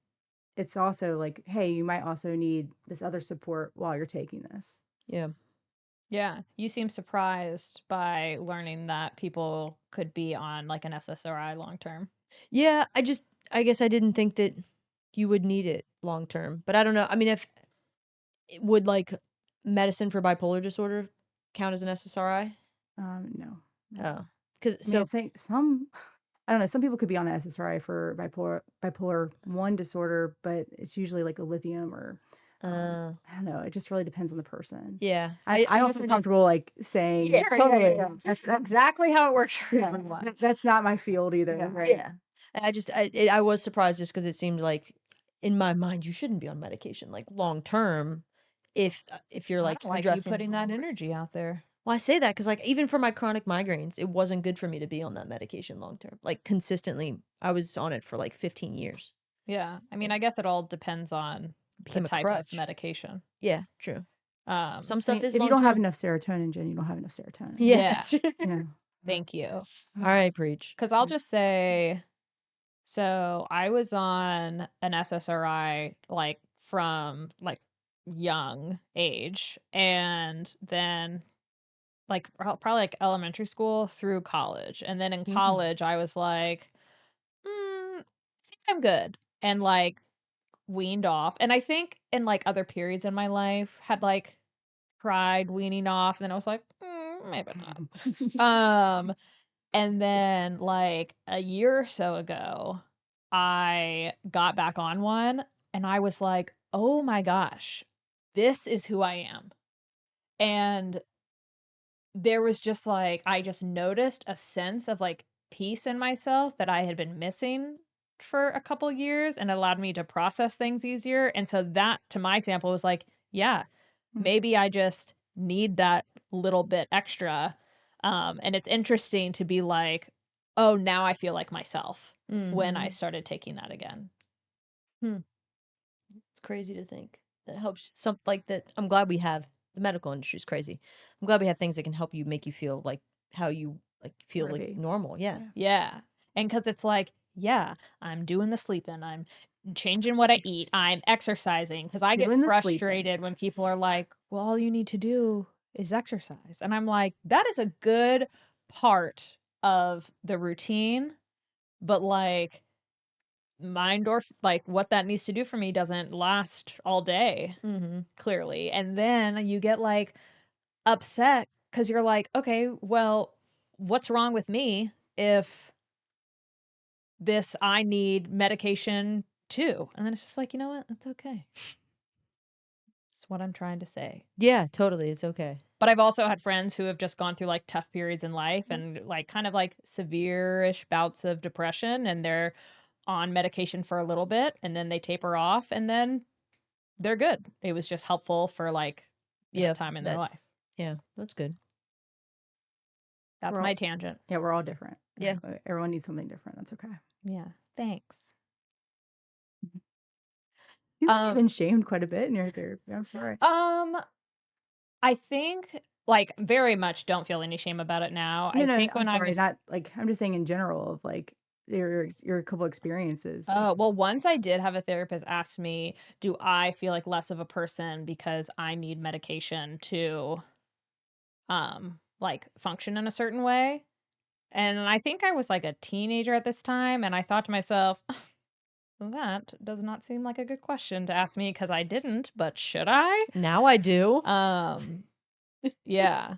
it's also like, hey, you might also need this other support while you're taking this. Yeah. Yeah. You seem surprised by learning that people could be on like an SSRI long term. Yeah, I guess I didn't think that you would need it long term. But I don't know. I mean, if would like medicine for bipolar disorder count as an SSRI? No. Oh. Cuz I mean, it's like I don't know. Some people could be on SSRI for bipolar 1 disorder, but it's usually like a lithium or I don't know. It just really depends on the person. yeah. I don't guess feel I just comfortable like saying Yeah, totally. That's exactly how it works for yeah, everyone. that's not my field either, right? Yeah. I was surprised just because it seemed like in my mind you shouldn't be on medication like long term if you're I like don't like you addressing putting that energy out there. Well, I say that because, like, even for my chronic migraines, it wasn't good for me to be on that medication long term. Like, consistently, I was on it for like 15 years. Yeah. I mean, I guess it all depends on the Became a type of crutch. medication. Yeah, true. Some I stuff mean, is if long you don't have term. enough serotonin, Jen, you don't have enough serotonin. Yeah. Yeah. that's true. Yeah. Thank you. All right, preach. Because I'll just say, so I was on an SSRI like from like young age, and then like probably like elementary school through college, and then in Mhm. college I was like, I think I'm good, and like weaned off. And I think in like other periods in my life had like tried weaning off, and then I was like, maybe not. And then like a year or so ago, I got back on one and I was like, "Oh my gosh, this is who I am." And there was just like I just noticed a sense of like peace in myself that I had been missing for a couple years, and it allowed me to process things easier. And so that, to my example, was like, yeah, Mm. maybe I just need that little bit extra. And it's interesting to be like, oh, now I feel like myself when I Mhm. started taking that again. It's crazy to think that helps some like that. I'm glad we have the medical industry is crazy. I'm glad we have things that can help you make you feel like how you like feel Wanna like be. normal. Yeah. Yeah. Yeah. And because it's like, yeah, I'm doing the sleeping, I'm changing what I eat, I'm exercising. Because I get Doing the sleeping. frustrated when people are like, well, all you need to do is exercise. And I'm like, that is a good part of the routine, but like, my like what that needs to do for me doesn't last all day, Mm-hmm. clearly. And then you get like upset because you're like, okay, well, what's wrong with me if I need medication too? And then it's just like, you know what? It's okay. It's what I'm trying to say. Yeah, totally. It's okay. But I've also had friends who have just gone through like tough periods in life and like kind of like severe-ish bouts of depression, and they're on medication for a little bit and then they taper off and then they're good. It was just helpful for like Yeah, that time in their that's life. yeah, that's good. That's We're my all tangent. yeah, we're all different. Yeah. Everyone needs something different. That's okay. Yeah. Thanks. You've Um, been shamed quite a bit in your therapy. I'm sorry. I think like very much don't feel any shame about it now. No, I no, think I'm when I sorry. was Not like I'm just saying in general of like your couple experiences. Like, well, once I did have a therapist ask me, do I feel like less of a person because I need medication to like function in a certain way? And I think I was like a teenager at this time, and I thought to myself, that does not seem like a good question to ask me because I didn't, but should I? Now I do. Yeah.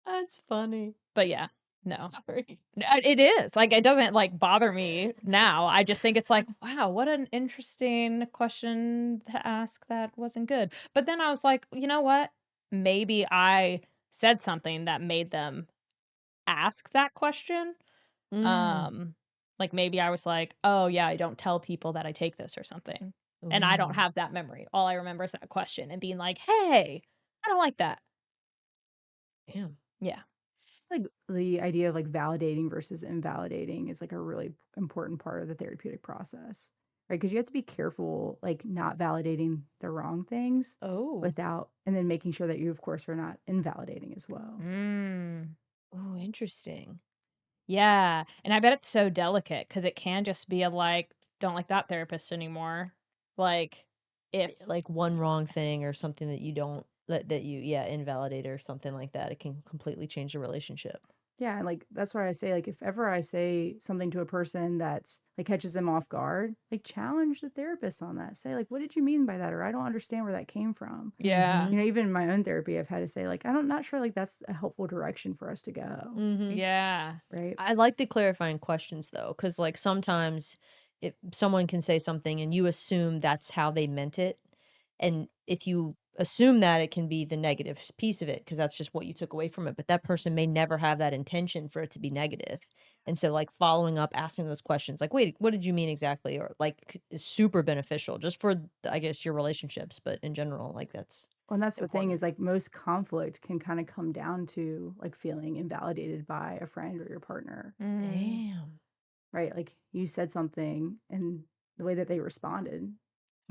That's funny. But yeah, no. Sorry. It is. Like, it doesn't like bother me now. I just think it's like, wow, what an interesting question to ask that wasn't good. But then I was like, you know what? Maybe I said something that made them ask that question. Mm. Like maybe I was like, "Oh yeah, I don't tell people that I take this or something." And I don't Ooh. have that memory. All I remember is that question and being like, "Hey, I don't like that." Damn. Yeah. like the idea of like validating versus invalidating is like a really important part of the therapeutic process, right? Because you have to be careful, like not validating the wrong things Oh. and then making sure that you, of course, are not invalidating as well. Mm. Oh, interesting. Yeah. And I bet it's so delicate because it can just be a like, don't like that therapist anymore. Like if Like one wrong thing or something that you don't that you invalidate or something like that, it can completely change the relationship. Yeah, and like that's why I say like if ever I say something to a person that's like catches them off guard, like challenge the therapist on that. Say like, what did you mean by that? Or I don't understand where that came from. yeah. You know, even in my own therapy, I've had to say like, I'm not sure like that's a helpful direction for us to go, Mm-hmm. Yeah. right? I like the clarifying questions though, because like sometimes if someone can say something and you assume that's how they meant it, and if you assume that, it can be the negative piece of it because that's just what you took away from it. But that person may never have that intention for it to be negative. And so like following up, asking those questions, like, wait, what did you mean exactly? Or like is super beneficial just for I guess your relationships, but in general, like that's Well, and that's the thing important. is like most conflict can kind of come down to like feeling invalidated by a friend or your partner, Mm. Damn. right? Like you said something and the way that they responded,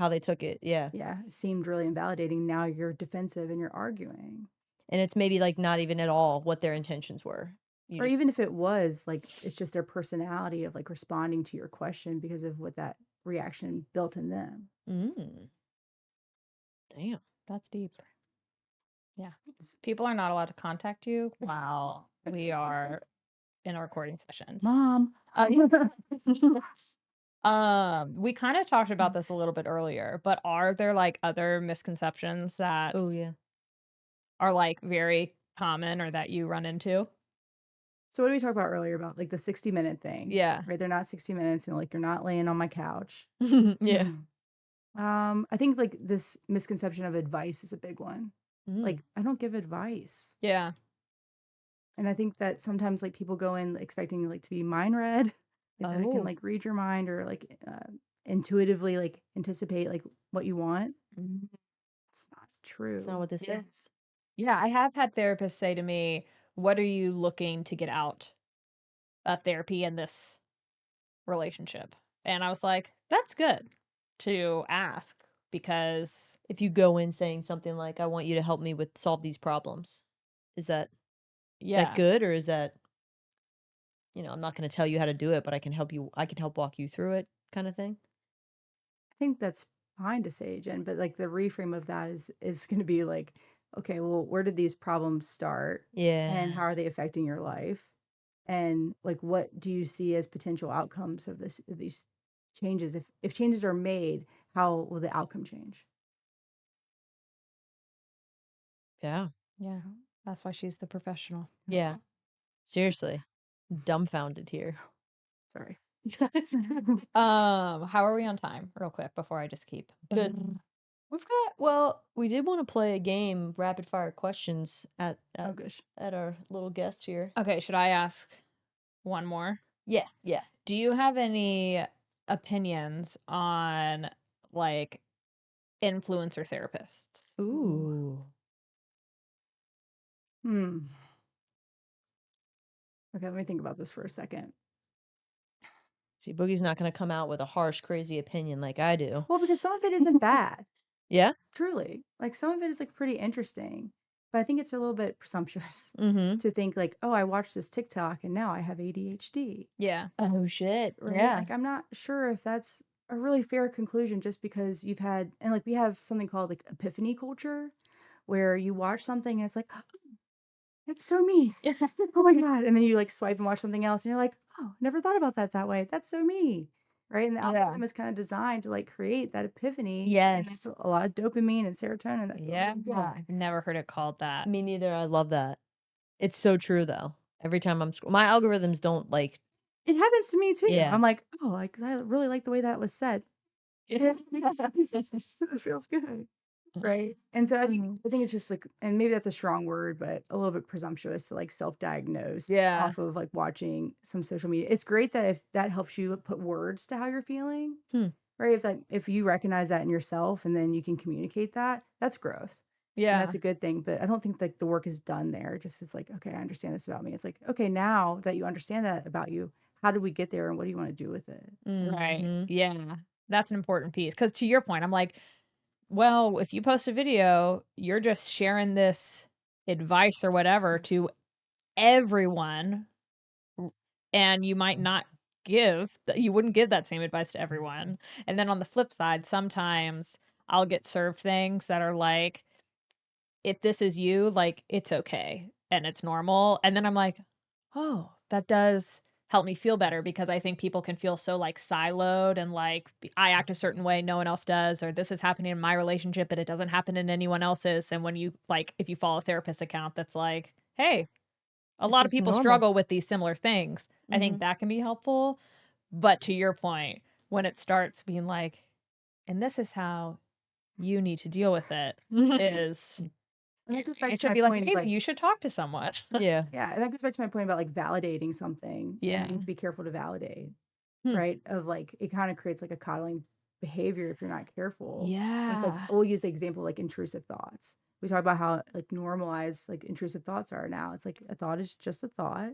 How they took it. Yeah. yeah, it seemed really invalidating. Now you're defensive and you're arguing. And it's maybe like not even at all what their intentions were. You Or just even if it was like it's just their personality of like responding to your question because of what that reaction built in them. mm, damn. That's deep. Yeah. It's, People are not allowed to contact you while we are in a recording session. Mom. We kind of talked about this a little bit earlier, but are there like other misconceptions that Oh yeah. are like very common or that you run into? So what did we talk about earlier about like the 60-minute thing, Yeah. right? They're not 60 minutes, like they're not laying on my couch. Yeah. I think like this misconception of advice is a big one. Mm. Like I don't give advice. Yeah. And I think that sometimes like people go in expecting like to be mind read, like that I can Oh. like read your mind or like intuitively like anticipate like what you want. Mm, It's not It's not true. what this yeah. is. Yeah, I have had therapists say to me, "What are you looking to get out of therapy in this relationship?" And I was like, "That's good to ask because If you go in saying something like, "I want you to help me with solve these problems," is that yeah, good, or is that, I'm not gonna tell you how to do it, but I can help walk you through it kind of thing? I think that's fine to say, Jen, but like the reframe of that is going to be like, okay, well, where did these problems start, and Yeah. how are they affecting your life, and like what do you see as potential outcomes of these changes? If changes are made, how will the outcome change? Yeah. yeah, that's why she's the professional." Yeah. Seriously. Dumbfounded here. Sorry. How are we on time? Real quick before I just keep. Good. Well, we did want to play a game, rapid fire questions Oh gosh. at our little guest here. Okay, should I ask one more? Yeah, yeah. Do you have any opinions on like influencer therapists? Ooh. Hmm. Okay, let me think about this for a second. See, Boogie's not going to come out with a harsh, crazy opinion like I do. Well, because some of it isn't bad. Yeah? Truly. Like some of it is like pretty interesting, but I think it's a little bit presumptuous Mm-hmm. to think like, oh, I watched this TikTok and now I have ADHD, Yeah. Oh, shit. right? Yeah. Like I'm not sure if that's a really fair conclusion just because you've had, and like we have something called like epiphany culture where you watch something and it's like, oh, that's so me. Oh my God. And then you like swipe and watch something else and you're like, oh, never thought about that that way. That's so me. Right. And the Yeah. algorithm is kind of designed to like create that epiphany. And that's Yes. a lot of dopamine and serotonin that feel Yeah. really good. I've never heard it called that. Me neither. I love that. It's so true, though. Every time my algorithms don't like, It happens to me too. yeah. I'm like, oh, like I really like the way that was said. It feels good. Right. And so I think it's just like, and maybe that's a strong word, but a little bit presumptuous to like self-diagnose Yeah. off of like watching some social media. It's great that if that helps you put words to how you're feeling, Hmm. right? If you recognize that in yourself and then you can communicate that, that's growth. And Yeah. that's a good thing. But I don't think like the work is done there. Just it's like, okay, I understand this about me. It's like, okay, now that you understand that about you, how do we get there and what do you want to do with it? Right. Mhm. Yeah. That's an important piece. Because to your point, I'm like, well, if you post a video, you're just sharing this advice or whatever to everyone, and you might not you wouldn't give that same advice to everyone. And then on the flip side, sometimes I'll get served things that are like, if this is you, like, it's okay and it's normal. And then I'm like, oh, that does help me feel better because I think people can feel so like siloed and like I act a certain way no one else does, or this is happening in my relationship but it doesn't happen in anyone else's. And when you like, if you follow a therapist account that's like, hey, a It's lot of just people normal. struggle with these similar things, I think Mhm. that can be helpful. But to your point, when it starts being like, and this is how you need to deal with it, is And that goes back it to should my be like, point of maybe like, you should talk to someone. Yeah. yeah, and that goes back to my point about like validating something. And Yeah. you need to be careful to validate, Hmm. right? Of like it kind of creates like a coddling behavior if you're not careful. With like Yeah. we'll use the example like intrusive thoughts. We talk about how like normalized like intrusive thoughts are now. It's like a thought is just a thought,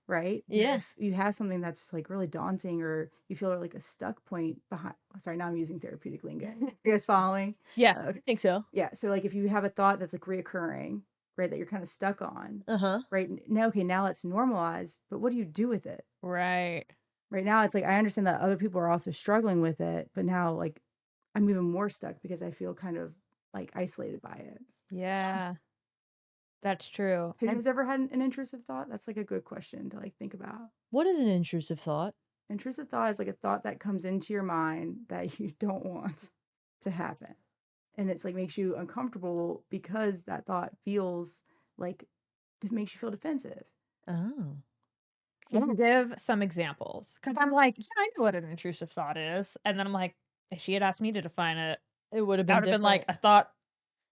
right? But Yeah. if you have something that's like really daunting or you feel like a stuck point behind, sorry, now I'm using therapeutic lingo. You guys following? Yeah. I think so. Yeah. So like if you have a thought that's like reoccurring, right, that you're kind of stuck on, Uh-huh. right now, okay, now it's normalized, but what do you do with it? Right. Right now, it's like I understand that other people are also struggling with it, but now like I'm even more stuck because I feel kind of like isolated by it. Yeah. That's true. Have you And guys ever had an intrusive thought? That's like a good question to like think about. What is an intrusive thought? Intrusive thought is like a thought that comes into your mind that you don't want to happen. And it's like makes you uncomfortable because that thought feels like it makes you feel defensive. Oh. can you give some examples? Because I'm like, yeah, I know what an intrusive thought is. And then I'm like, if she had asked me to define it, It would have that been would have been like different. a thought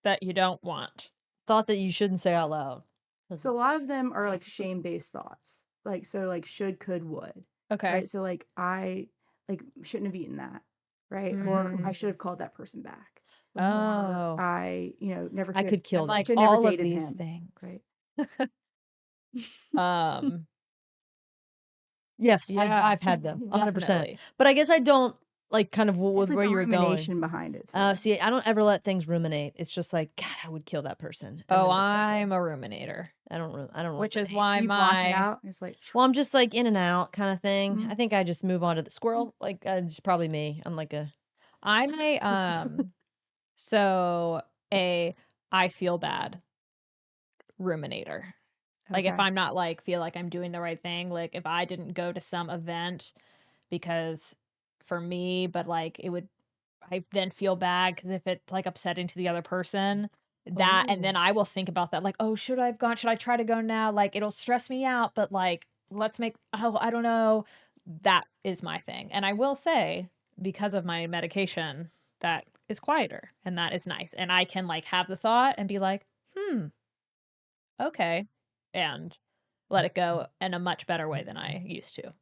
that you don't want. Thought that you shouldn't say out loud. 'Cause So a lot it's of them are like shame-based thoughts. Like so like should, could, would. Okay. Right? So like I like shouldn't have eaten that, right? Or I Mm, should have called that person back. or Oh, I, never I should could kill I'm that. like should have never all of dated these him. things. Right. Yes, Yeah, I've had them, 100%. definitely. But I guess I don't like kind of It's with like where the you were going. rumination behind it too. See, I don't ever let things ruminate. It's just like, God, I would kill that person, and Oh, then it's like, I'm a ruminator, I don't which is ruminate. why You block it my out. It's like, Well, I'm just like in and out kind of thing. Mhm. I think I just move on to the squirrel. Like, it's probably me. I'm like I'm a so a I feel bad ruminator. Like if okay. I'm not like feel like I'm doing the right thing, like if I didn't go to some event because for me, but like I then feel bad because if it's like upsetting to the other person, and then Oh. I will think about that, like, oh, should I have gone? Should I try to go now? Like it'll stress me out, but like I don't know. That is my thing. And I will say, because of my medication, that is quieter and that is nice. And I can like have the thought and be like, okay, and let it go in a much better way than I used to.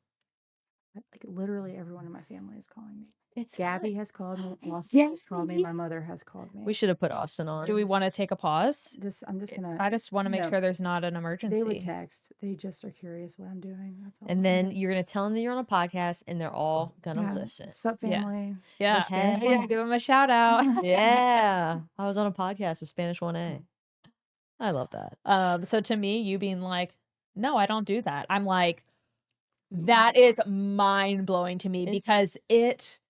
Like literally everyone in my family is calling me. it's Gabby fine. has called me. Austin has called me. Yay. My mother has called me. We should have put Austin on. Do we want to take a pause? I'm just gonna. I just want to make No, sure there's not an They would emergency. text. They just are curious what I'm doing. That's all. And then you're gonna tell them that you're on a podcast, and they're all gonna listen. Sup, Yeah. family? Yeah. Let's finish Hey. one. Give him a shout out. Yeah, I was on a podcast with Spanish 1A. I love that. So to me, you being like, no, I don't do that. I'm like, that is mind blowing to me It's- because it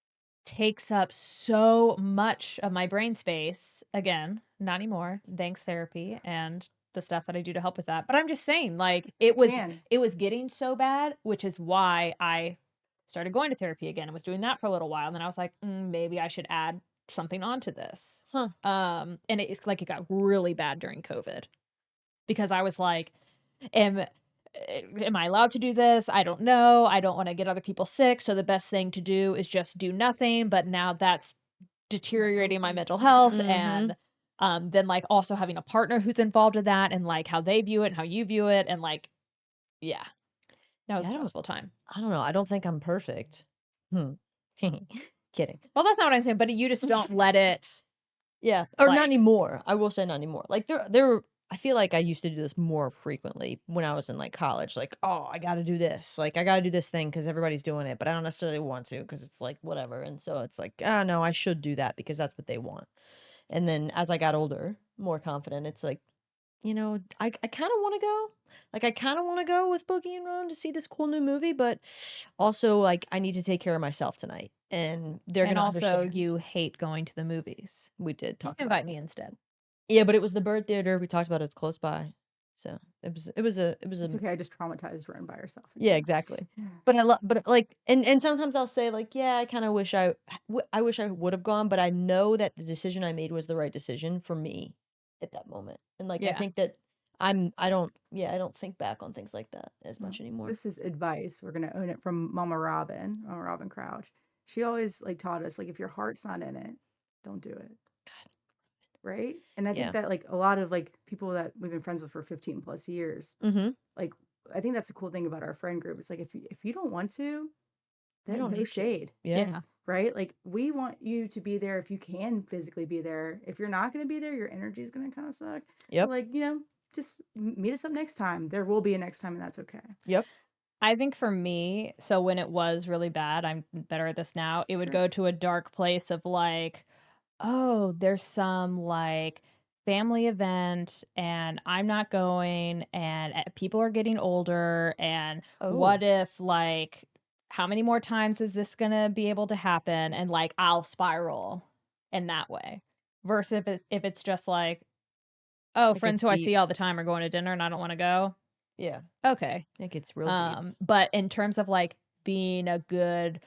takes up so much of my brain space. Again, not anymore. Thanks therapy and the stuff that I do to help with that. But I'm just saying, like, it was getting so bad, which is why I started going to therapy again and was doing that for a little while. And then I was like, maybe I should add something onto this. Huh. And it's like it got really bad during COVID because I was like, am I allowed to do this? I don't know. I don't want to get other people sick. So the best thing to do is just do nothing. But now that's deteriorating my mental health. Mhm. And then like also having a partner who's involved in that and like how they view it and how you view it. And like, yeah, that was Yeah, a stressful time. I don't know. I don't think I'm perfect. Kidding. Well, that's not what I'm saying, but you just don't let it. Yeah, or Like- not anymore. I will say not anymore. Like there. I feel like I used to do this more frequently when I was in like college. Like, oh, I got to do this. Like, I got to do this thing because everybody's doing it, but I don't necessarily want to because it's like whatever. And so it's like, no, I should do that because that's what they want. And then as I got older, more confident, it's like, I kind of want to go. Like, I kind of want to go with Boogie and Ron to see this cool new movie, but also like I need to take care of myself tonight, and they're And gonna also, understand. you hate going to the movies. We did You talk can about invite me instead. Yeah, but it was the Bird Theater. We talked about it. It's close by, so it was a It's okay. I just traumatized Ren by herself. yeah, exactly. But but like, and sometimes I'll say like, yeah, I kind of wish I wish I would have gone, but I know that the decision I made was the right decision for me at that moment, and like I Yeah. think that I don't think back on things like that as much anymore. This is advice. We're gonna own it from Mama Robin Crouch. She always like taught us like if your heart's not in it, don't do it. Right? And I Yeah. think that like a lot of like people that we've been friends with for 15 plus years, Mm-hmm. like I think that's the cool thing about our friend group. It's like if you don't want to, then don't no need to. shade. Yeah. Right? Like we want you to be there if you can physically be there. If you're not going to be there, your energy is going to kind of suck. Yep. So like, just meet us up next time. There will be a next time and that's okay. Yep. I think for me, so when it was really bad, I'm better at this now. It would Sure. go to a dark place of like, oh, there's some like family event and I'm not going and people are getting older and what Oh. if like how many more times is this going to be able to happen and like I'll spiral in that way versus if it's just like oh, Like, friends it's who I deep. see all the time are going to dinner and I don't want to go. Yeah. Okay. It gets real deep. But in terms of like being a good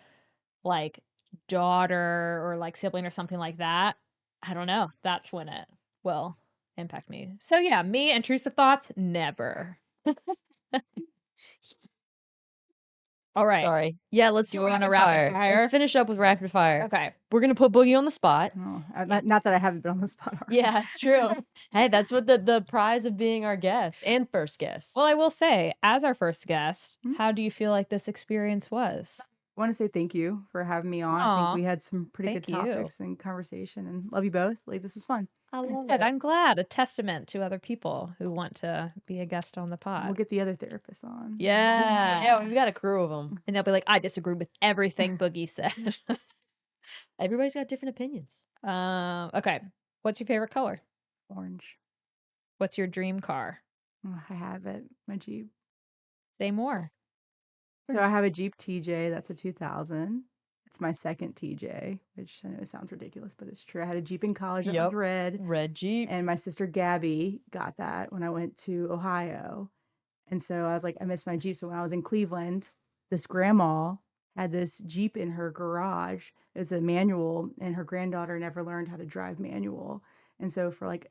like daughter or like sibling or something like that, I don't know. That's when it will impact me. So yeah, me intrusive thoughts, never. All right. Sorry. Yeah, let's Do do we wanna rapid rapid fire. fire? Let's finish up with rapid fire. Okay. We're gonna put Boogie on the spot. Oh, not that I haven't been on the spot already. Yeah, it's true. Hey, that's what the prize of being our guest and first guest. Well, I will say, as our first guest, Hmm? how do you feel like this experience was? want to say thank you for having me on. I Aw, think we had some pretty good thank you. topics and conversation, and love you both. Like, this was fun. I love Good. it. I'm glad. A testament to other people who want to be a guest on the We'll pod. get the other therapists on. Yeah, Yeah. we've got a crew of them. And they'll be like, I disagree with everything Boogie said. Everybody's got different opinions. Okay. What's your favorite color? Orange. What's your dream car? Oh, I have it. My Jeep. Say more. So I have a Jeep TJ. That's a 2000. It's my second TJ, which I know sounds ridiculous, but it's true. I had a Jeep in college that Yep. was red, Red Jeep. and my sister Gabby got that when I went to Ohio. And so I was like, I miss my Jeep. So when I was in Cleveland, this grandma had this Jeep in her garage. It was a manual, and her granddaughter never learned how to drive manual. And so for like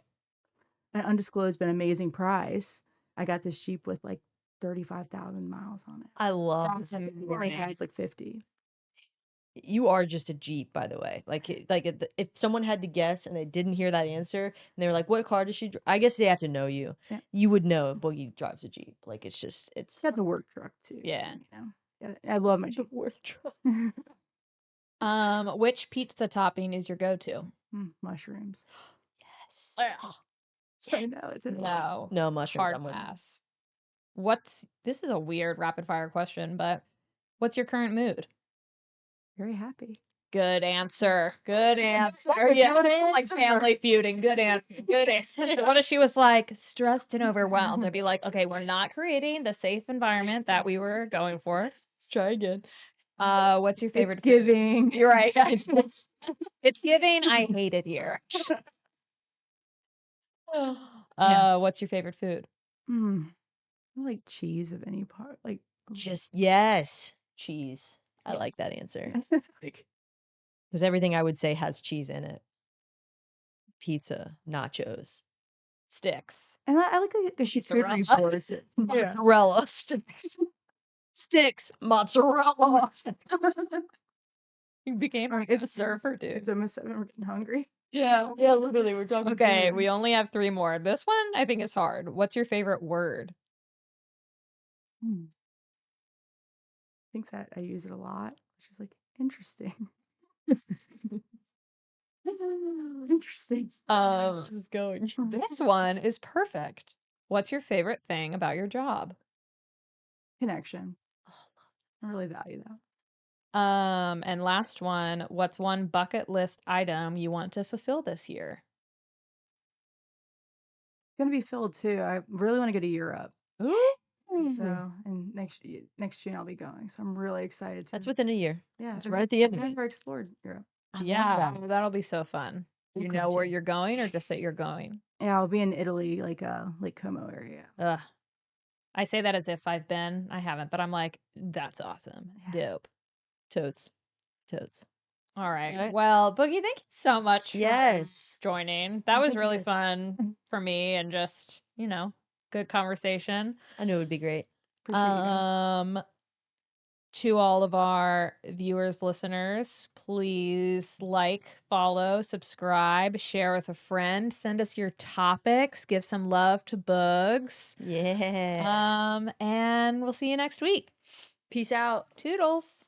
an undisclosed but amazing price, I got this Jeep with like 35,000 miles on it. I love That's it. It only amazing. has like 50. You are just a Jeep, by the way. Like, if someone had to guess and they didn't hear that answer, and they were like, "What car does she?" I guess they have to know you. Yeah. You would know Boogie drives a Jeep. Like, it's just, it's Got the work truck too. Yeah. You know, I love my the Jeep. work truck. Which pizza topping is your go-to? Mushrooms. Yes. Ugh. I know it's a No. No mushrooms. Hard I'm with you. pass. This is a weird rapid fire question, but what's your current mood? very happy. Good answer. Good answer. Good Yeah. Like answer. Family Feuding. Good answer. Good answer. What if she was like stressed and overwhelmed? I'd be like, okay, we're not creating the safe environment that we were going for. Let's try again. What's your favorite It's food? giving. You're right. It's giving. I hate it here. What's your favorite food? I like cheese of any part. Like Just yes, cheese. I like that answer because everything I would say has cheese in it. Pizza, nachos, Sticks. and I like a charcuterie Mozzarella. board. mozzarella sticks, mozzarella. You became a surfer, dude. I'm we're getting hungry. Yeah. Yeah, literally, we're talking. Okay, food. we only have 3 more. This one I think is hard. What's your favorite word? I think that I use it a lot, which is like interesting. Interesting. This is going. This one is perfect. What's your favorite thing about your job? Connection. I really value that. And last one, what's one bucket list item you want to fulfill this year? Gonna be filled too. I really want to go to Europe. Ooh. So, and next June I'll be going. So I'm really excited to. That's within a year. Yeah, It's I've right at the end I've of it. never explored Europe. I love Yeah, that. that'll be so fun. We'll You go know where too. you're going or just that you're going? Yeah, I'll be in Italy, like Lake Como area. Ugh. I say that as if I've been. I haven't, but I'm like, that's awesome. Yeah. Dope. Totes. All right. Alright. Well, Boogie, thank you so much for Yes. joining. That Oh, was thank you really guys. fun for me and just, good conversation. I knew it would be great. Appreciate you guys. To all of our viewers, listeners, please like, follow, subscribe, share with a friend, send us your topics, give some love to Bugs. Yeah. And we'll see you next week. Peace out. Toodles.